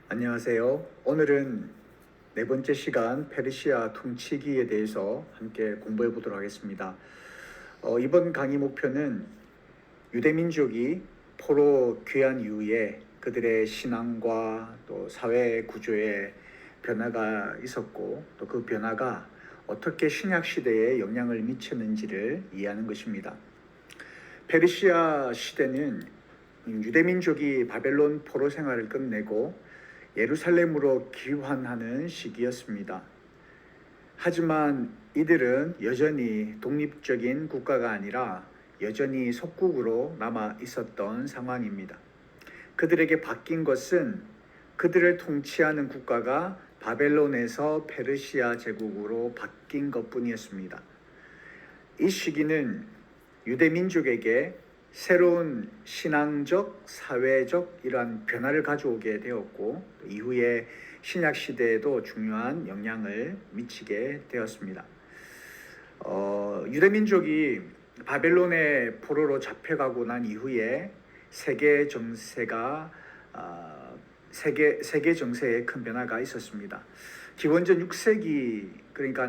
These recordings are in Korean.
안녕하세요. 오늘은 네 번째 시간 페르시아 통치기에 대해서 함께 공부해 보도록 하겠습니다. 이번 강의 목표는 유대민족이 포로 귀환 이후에 그들의 신앙과 또 사회 구조에 변화가 있었고 또 그 변화가 어떻게 신약 시대에 영향을 미쳤는지를 이해하는 것입니다. 페르시아 시대는 유대민족이 바벨론 포로 생활을 끝내고 예루살렘으로 귀환하는 시기였습니다. 하지만 이들은 여전히 독립적인 국가가 아니라 여전히 속국으로 남아 있었던 상황입니다. 그들에게 바뀐 것은 그들을 통치하는 국가가 바벨론에서 페르시아 제국으로 바뀐 것뿐이었습니다. 이 시기는 유대민족에게 새로운 신앙적, 사회적 이러한 변화를 가져오게 되었고 이후에 신약 시대에도 중요한 영향을 미치게 되었습니다. 유대민족이 바벨론의 포로로 잡혀가고 난 이후에 세계 정세에 큰 변화가 있었습니다. 기원전 6세기 그러니까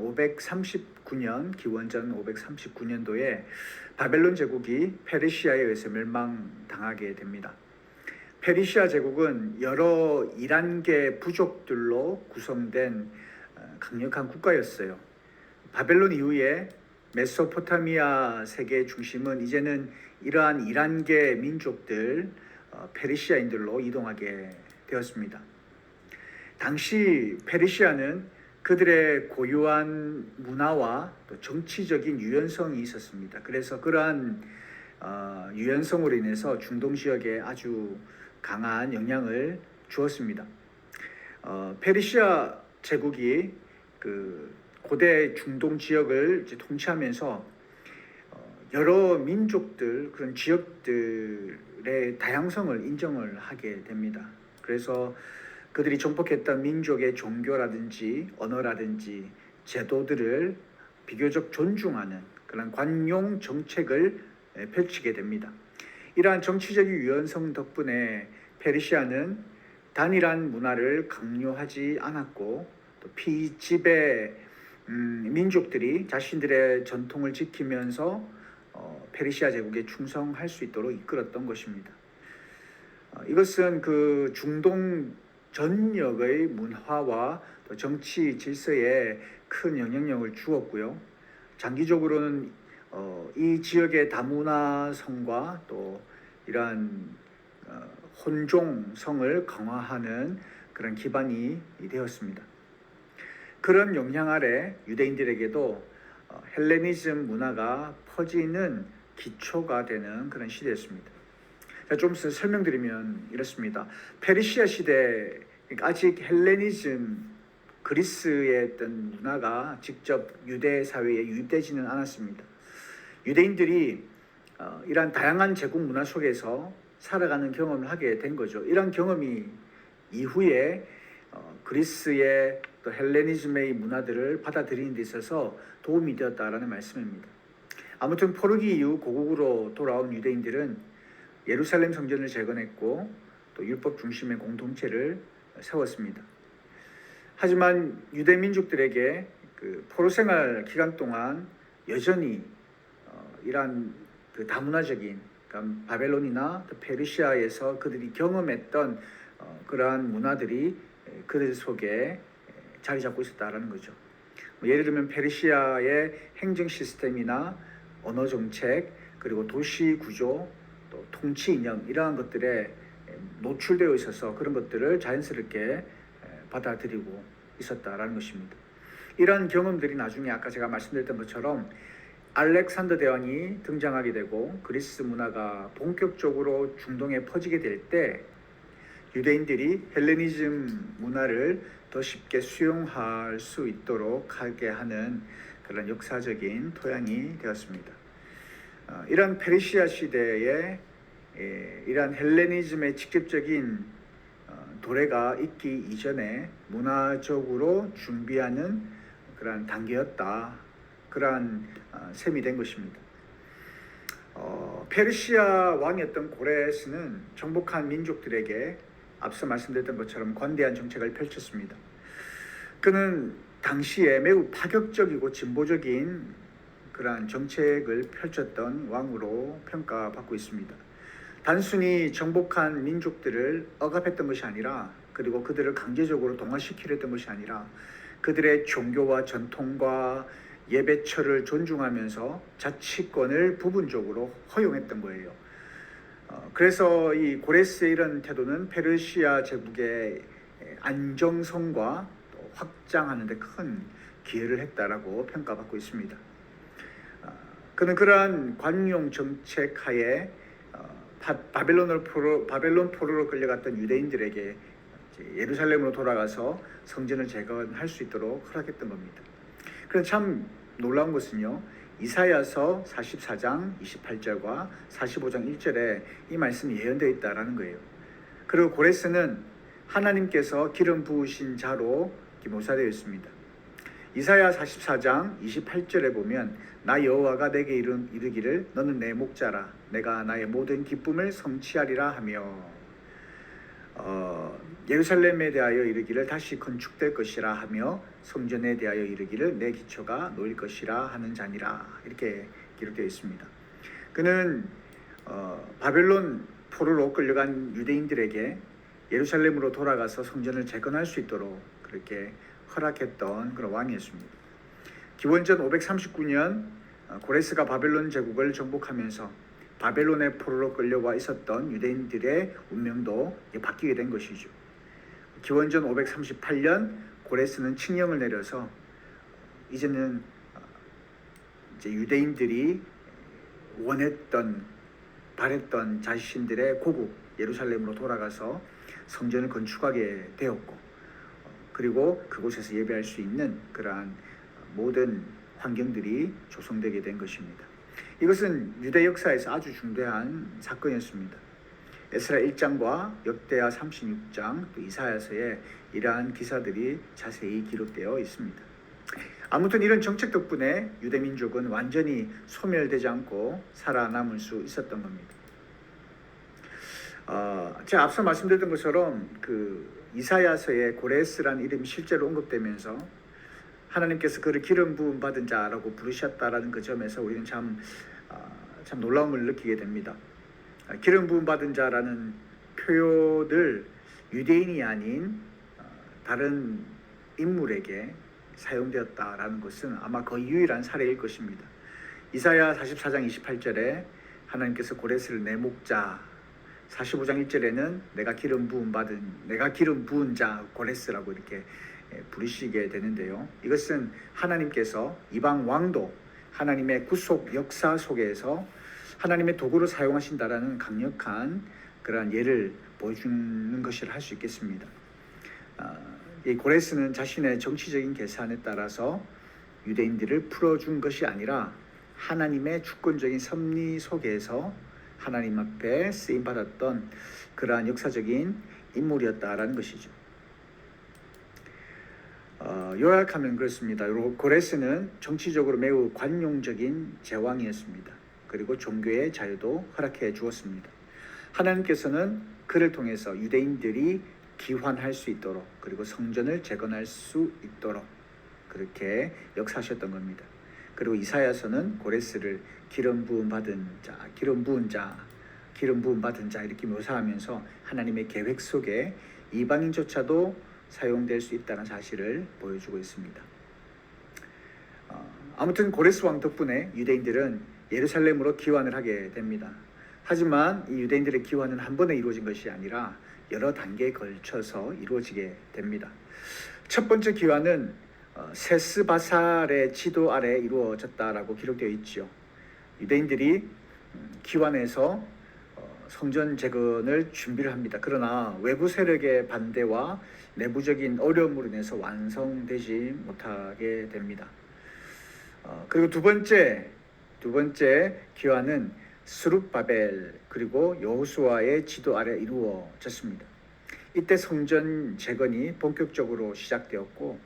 539년 기원전 539년도에 바벨론 제국이 페르시아에 의해서 멸망당하게 됩니다. 페르시아 제국은 여러 이란계 부족들로 구성된 강력한 국가였어요. 바벨론 이후에 메소포타미아 세계의 중심은 이제는 이러한 이란계 민족들 페르시아인들로 이동하게 되었습니다. 당시 페르시아는 그들의 고유한 문화와 또 정치적인 유연성이 있었습니다. 그래서 그러한 유연성으로 인해서 중동 지역에 아주 강한 영향을 주었습니다. 페르시아 제국이 그 고대 중동 지역을 이제 통치하면서 여러 민족들 그런 지역들의 다양성을 인정을 하게 됩니다. 그래서 그들이 정복했던 민족의 종교라든지 언어라든지 제도들을 비교적 존중하는 그런 관용 정책을 펼치게 됩니다. 이러한 정치적인 유연성 덕분에 페르시아는 단일한 문화를 강요하지 않았고 또 피지배 민족들이 자신들의 전통을 지키면서 페르시아 제국에 충성할 수 있도록 이끌었던 것입니다. 이것은 그 중동 전역의 문화와 또 정치 질서에 큰 영향력을 주었고요. 장기적으로는 이 지역의 다문화성과 또 이러한 혼종성을 강화하는 그런 기반이 되었습니다. 그런 영향 아래 유대인들에게도 헬레니즘 문화가 퍼지는 기초가 되는 그런 시대였습니다. 좀 설명드리면 이렇습니다. 페르시아 시대 아직 헬레니즘 그리스의 어떤 문화가 직접 유대 사회에 유입되지는 않았습니다. 유대인들이 이러한 다양한 제국 문화 속에서 살아가는 경험을 하게 된 거죠. 이런 경험이 이후에 그리스의 또 헬레니즘의 문화들을 받아들이는 데 있어서 도움이 되었다라는 말씀입니다. 아무튼 포르기 이후 고국으로 돌아온 유대인들은 예루살렘 성전을 재건했고 또 율법 중심의 공동체를 세웠습니다. 하지만 유대 민족들에게 그 포로 생활 기간 동안 여전히 이러한 그 다문화적인 그러니까 바벨론이나 페르시아에서 그들이 경험했던 그러한 문화들이 그들 속에 자리 잡고 있었다라는 거죠. 예를 들면 페르시아의 행정 시스템이나 언어 정책 그리고 도시 구조 또 통치 이념 이러한 것들에 노출되어 있어서 그런 것들을 자연스럽게 받아들이고 있었다라는 것입니다. 이러한 경험들이 나중에 아까 제가 말씀드렸던 것처럼 알렉산더 대왕이 등장하게 되고 그리스 문화가 본격적으로 중동에 퍼지게 될 때 유대인들이 헬레니즘 문화를 더 쉽게 수용할 수 있도록 하게 하는 그런 역사적인 토양이 되었습니다. 이러한 페르시아 시대에 이러한 헬레니즘의 직접적인 도래가 있기 이전에 문화적으로 준비하는 그러한 단계였다. 그러한 셈이 된 것입니다. 페르시아 왕이었던 고레스는 정복한 민족들에게 앞서 말씀드렸던 것처럼 관대한 정책을 펼쳤습니다. 그는 당시에 매우 파격적이고 진보적인 그러한 정책을 펼쳤던 왕으로 평가받고 있습니다. 단순히 정복한 민족들을 억압했던 것이 아니라, 그리고 그들을 강제적으로 동화시키려 했던 것이 아니라, 그들의 종교와 전통과 예배처를 존중하면서 자치권을 부분적으로 허용했던 거예요. 그래서 이 고레스의 이런 태도는 페르시아 제국의 안정성과 또 확장하는 데 큰 기여를 했다라고 평가받고 있습니다. 그는 그러한 관용 정책 하에 바벨론 포로로 끌려갔던 유대인들에게 예루살렘으로 돌아가서 성전을 재건할 수 있도록 허락했던 겁니다. 그런데 참 놀라운 것은요, 이사야서 44장 28절과 45장 1절에 이 말씀이 예언되어 있다라는 거예요. 그리고 고레스는 하나님께서 기름 부으신 자로 묘사되어 있습니다. 이사야 44장 28절에 보면 나 여호와가 내게 이르기를 너는 내 목자라 내가 나의 모든 기쁨을 성취하리라 하며, 예루살렘에 대하여 이르기를 다시 건축될 것이라 하며 성전에 대하여 이르기를 내 기초가 놓일 것이라 하는 자니라, 이렇게 기록되어 있습니다. 그는 바벨론 포로로 끌려간 유대인들에게 예루살렘으로 돌아가서 성전을 재건할 수 있도록 그렇게 허락했던 그런 왕이었습니다. 기원전 539년 고레스가 바벨론 제국을 정복하면서 바벨론의 포로로 끌려와 있었던 유대인들의 운명도 바뀌게 된 것이죠. 기원전 538년 고레스는 칙령을 내려서 이제는 이제 유대인들이 원했던 바랬던 자신들의 고국 예루살렘으로 돌아가서 성전을 건축하게 되었고, 그리고 그곳에서 예배할 수 있는 그러한 모든 환경들이 조성되게 된 것입니다. 이것은 유대 역사에서 아주 중대한 사건이었습니다. 에스라 1장과 역대하 36장, 또 이사야서에 이러한 기사들이 자세히 기록되어 있습니다. 아무튼 이런 정책 덕분에 유대 민족은 완전히 소멸되지 않고 살아남을 수 있었던 겁니다. 제가 앞서 말씀드렸던 것처럼 그 이사야서에 고레스라는 이름이 실제로 언급되면서 하나님께서 그를 기름 부음 받은 자라고 부르셨다라는 그 점에서 우리는 참 놀라움을 느끼게 됩니다. 기름 부음 받은 자라는 표현을 유대인이 아닌 다른 인물에게 사용되었다라는 것은 아마 거의 유일한 사례일 것입니다. 이사야 44장 28절에 하나님께서 고레스를 내 목자, 45장 1절에는 내가 기름 부은 자 고레스라고 이렇게 부르시게 되는데요. 이것은 하나님께서 이방 왕도 하나님의 구속 역사 속에서 하나님의 도구로 사용하신다라는 강력한 그러한 예를 보여주는 것이라 할 수 있겠습니다. 이 고레스는 자신의 정치적인 계산에 따라서 유대인들을 풀어준 것이 아니라 하나님의 주권적인 섭리 속에서 하나님 앞에 쓰임 받았던 그러한 역사적인 인물이었다라는 것이죠. 요약하면 그렇습니다. 고레스는 정치적으로 매우 관용적인 제왕이었습니다. 그리고 종교의 자유도 허락해 주었습니다. 하나님께서는 그를 통해서 유대인들이 기환할 수 있도록, 그리고 성전을 재건할 수 있도록 그렇게 역사하셨던 겁니다. 그리고 이사야서는 고레스를 기름 부음 받은 자, 기름 부은 자 이렇게 묘사하면서 하나님의 계획 속에 이방인조차도 사용될 수 있다는 사실을 보여주고 있습니다. 아무튼 고레스 왕 덕분에 유대인들은 예루살렘으로 기환을 하게 됩니다. 하지만 이 유대인들의 기환은 한 번에 이루어진 것이 아니라 여러 단계에 걸쳐서 이루어지게 됩니다. 첫 번째 기환은 세스바살의 지도 아래 이루어졌다라고 기록되어 있죠. 유대인들이 기환해서 성전 재건을 준비를 합니다. 그러나 외부 세력의 반대와 내부적인 어려움으로 인해서 완성되지 못하게 됩니다. 그리고 두 번째 기환은 스룹바벨 그리고 여호수아의 지도 아래 이루어졌습니다. 이때 성전 재건이 본격적으로 시작되었고,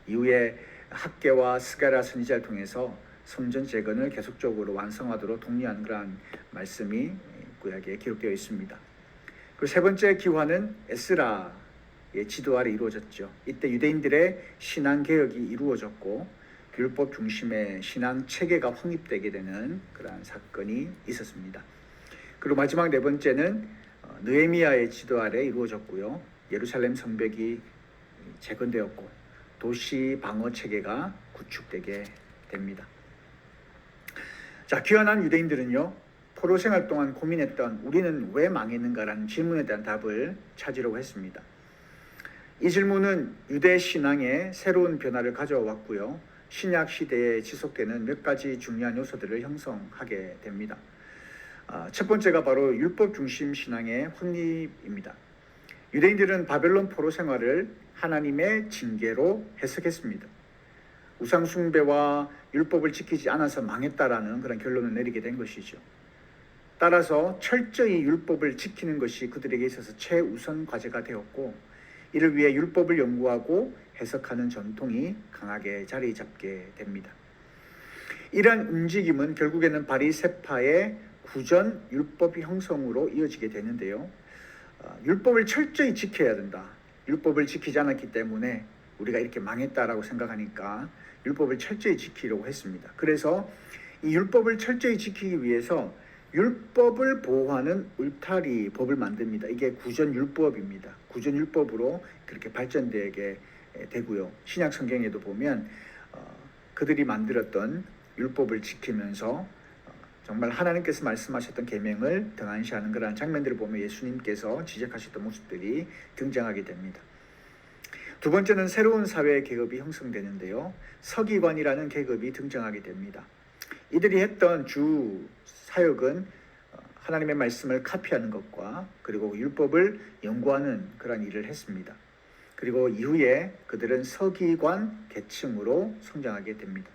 이후에 학개와 스가랴 선지자를 통해서 성전 재건을 계속적으로 완성하도록 독려한 그러한 말씀이 구약에 기록되어 있습니다. 그 세 번째 기화는 에스라의 지도 아래 이루어졌죠. 이때 유대인들의 신앙 개혁이 이루어졌고 율법 중심의 신앙 체계가 확립되게 되는 그러한 사건이 있었습니다. 그리고 마지막 네 번째는 느헤미야의 지도 아래 이루어졌고요. 예루살렘 성벽이 재건되었고 도시 방어 체계가 구축되게 됩니다. 자, 귀환한 유대인들은요, 포로 생활 동안 고민했던 우리는 왜 망했는가라는 질문에 대한 답을 찾으려고 했습니다. 이 질문은 유대 신앙에 새로운 변화를 가져왔고요, 신약 시대에 지속되는 몇 가지 중요한 요소들을 형성하게 됩니다. 첫 번째가 바로 율법 중심 신앙의 확립입니다. 유대인들은 바벨론 포로 생활을 하나님의 징계로 해석했습니다. 우상 숭배와 율법을 지키지 않아서 망했다라는 그런 결론을 내리게 된 것이죠. 따라서 철저히 율법을 지키는 것이 그들에게 있어서 최우선 과제가 되었고, 이를 위해 율법을 연구하고 해석하는 전통이 강하게 자리 잡게 됩니다. 이러한 움직임은 결국에는 바리새파의 구전 율법 형성으로 이어지게 되는데요. 율법을 철저히 지켜야 된다. 율법을 지키지 않았기 때문에 우리가 이렇게 망했다라고 생각하니까 율법을 철저히 지키려고 했습니다. 그래서 이 율법을 철저히 지키기 위해서 율법을 보호하는 울타리 법을 만듭니다. 이게 구전율법입니다. 구전율법으로 그렇게 발전되게 되고요. 신약 성경에도 보면 그들이 만들었던 율법을 지키면서 정말 하나님께서 말씀하셨던 계명을 등한시하는 그러한 장면들을 보면 예수님께서 지적하셨던 모습들이 등장하게 됩니다. 두 번째는 새로운 사회 계급이 형성되는데요. 서기관이라는 계급이 등장하게 됩니다. 이들이 했던 주 사역은 하나님의 말씀을 카피하는 것과 그리고 율법을 연구하는 그런 일을 했습니다. 그리고 이후에 그들은 서기관 계층으로 성장하게 됩니다.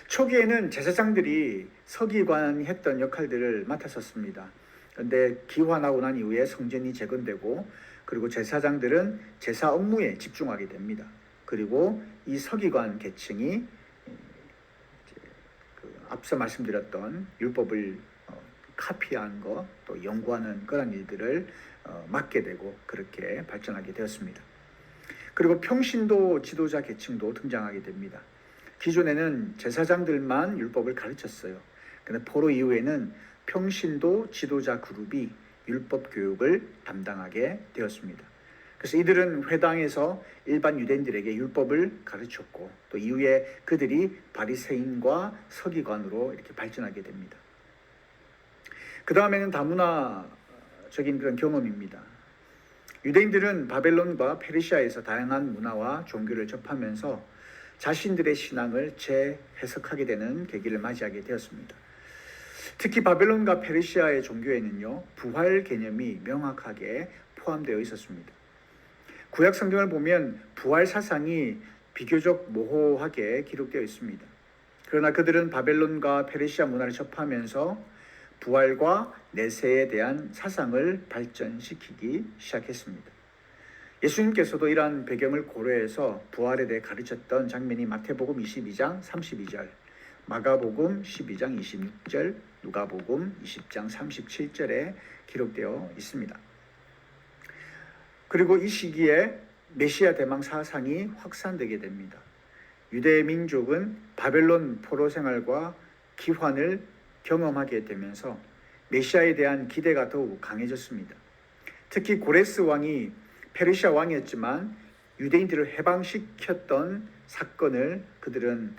초기에는 제사장들이 서기관이 했던 역할들을 맡았었습니다. 그런데 기환하고 난 이후에 성전이 재건되고 그리고 제사장들은 제사 업무에 집중하게 됩니다. 그리고 이 서기관 계층이 앞서 말씀드렸던 율법을 카피한 것, 또 연구하는 그런 일들을 맡게 되고 그렇게 발전하게 되었습니다. 그리고 평신도 지도자 계층도 등장하게 됩니다. 기존에는 제사장들만 율법을 가르쳤어요. 그런데 포로 이후에는 평신도 지도자 그룹이 율법 교육을 담당하게 되었습니다. 그래서 이들은 회당에서 일반 유대인들에게 율법을 가르쳤고 또 이후에 그들이 바리새인과 서기관으로 이렇게 발전하게 됩니다. 그 다음에는 다문화적인 그런 경험입니다. 유대인들은 바벨론과 페르시아에서 다양한 문화와 종교를 접하면서 자신들의 신앙을 재해석하게 되는 계기를 맞이하게 되었습니다. 특히 바벨론과 페르시아의 종교에는요, 부활 개념이 명확하게 포함되어 있었습니다. 구약 성경을 보면 부활 사상이 비교적 모호하게 기록되어 있습니다. 그러나 그들은 바벨론과 페르시아 문화를 접하면서 부활과 내세에 대한 사상을 발전시키기 시작했습니다. 예수님께서도 이러한 배경을 고려해서 부활에 대해 가르쳤던 장면이 마태복음 22장 32절, 마가복음 12장 26절, 누가복음 20장 37절에 기록되어 있습니다. 그리고 이 시기에 메시아 대망 사상이 확산되게 됩니다. 유대 민족은 바벨론 포로 생활과 기환을 경험하게 되면서 메시아에 대한 기대가 더욱 강해졌습니다. 특히 고레스 왕이 페르시아 왕이었지만 유대인들을 해방시켰던 사건을 그들은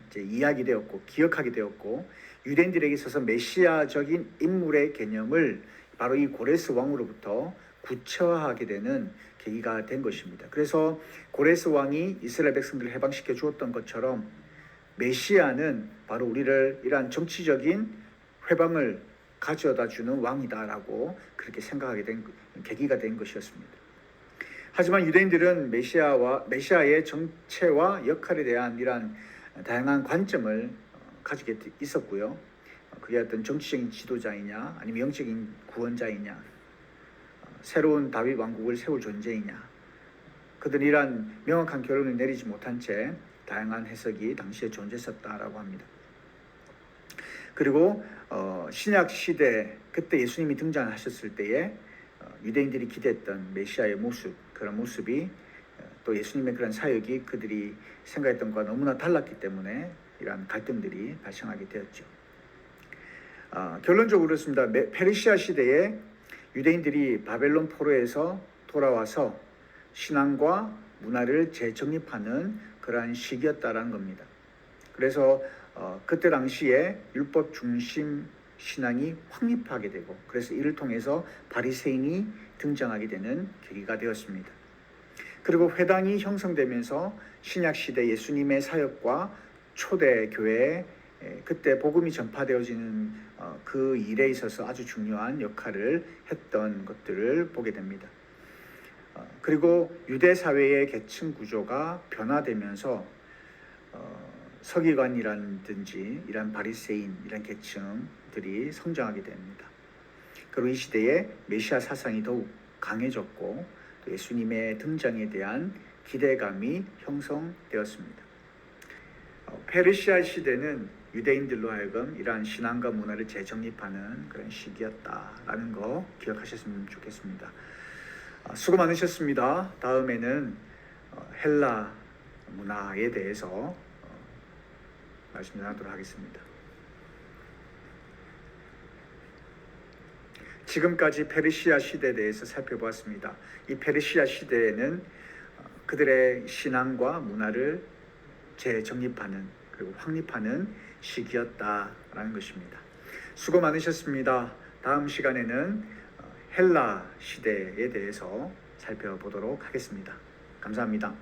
이제 이야기되었고 기억하게 되었고, 유대인들에게 있어서 메시아적인 인물의 개념을 바로 이 고레스 왕으로부터 구체화하게 되는 계기가 된 것입니다. 그래서 고레스 왕이 이스라엘 백성들을 해방시켜 주었던 것처럼 메시아는 바로 우리를 이러한 정치적인 회방을 가져다 주는 왕이다라고 그렇게 생각하게 된 계기가 된 것이었습니다. 하지만 유대인들은 메시아의 정체와 역할에 대한 이러한 다양한 관점을 가지게 있었고요. 그게 어떤 정치적인 지도자이냐, 아니면 영적인 구원자이냐, 새로운 다윗 왕국을 세울 존재이냐, 그들은 이러한 명확한 결론을 내리지 못한 채 다양한 해석이 당시에 존재했었다라고 합니다. 그리고 신약 시대, 그때 예수님이 등장하셨을 때에 유대인들이 기대했던 메시아의 모습, 그런 모습이 또 예수님의 그런 사역이 그들이 생각했던 것과 너무나 달랐기 때문에 이러한 갈등들이 발생하게 되었죠. 결론적으로 그렇습니다. 페르시아 시대에 유대인들이 바벨론 포로에서 돌아와서 신앙과 문화를 재정립하는 그러한 시기였다라는 겁니다. 그래서 그때 당시에 율법 중심 신앙이 확립하게 되고, 그래서 이를 통해서 바리새인이 등장하게 되는 계기가 되었습니다. 그리고 회당이 형성되면서 신약 시대 예수님의 사역과 초대 교회에 그때 복음이 전파되어지는 그 일에 있어서 아주 중요한 역할을 했던 것들을 보게 됩니다. 그리고 유대 사회의 계층 구조가 변화되면서 서기관이라든지 이런 바리새인 이런 계층들이 성장하게 됩니다. 그리고 이 시대에 메시아 사상이 더욱 강해졌고 또 예수님의 등장에 대한 기대감이 형성되었습니다. 페르시아 시대는 유대인들로 하여금 이러한 신앙과 문화를 재정립하는 그런 시기였다라는 거 기억하셨으면 좋겠습니다. 수고 많으셨습니다. 다음에는 헬라 문화에 대해서 말씀 나누도록 하겠습니다. 지금까지 페르시아 시대에 대해서 살펴보았습니다. 이 페르시아 시대에는 그들의 신앙과 문화를 재정립하는 그리고 확립하는 시기였다라는 것입니다. 수고 많으셨습니다. 다음 시간에는 헬라 시대에 대해서 살펴보도록 하겠습니다. 감사합니다.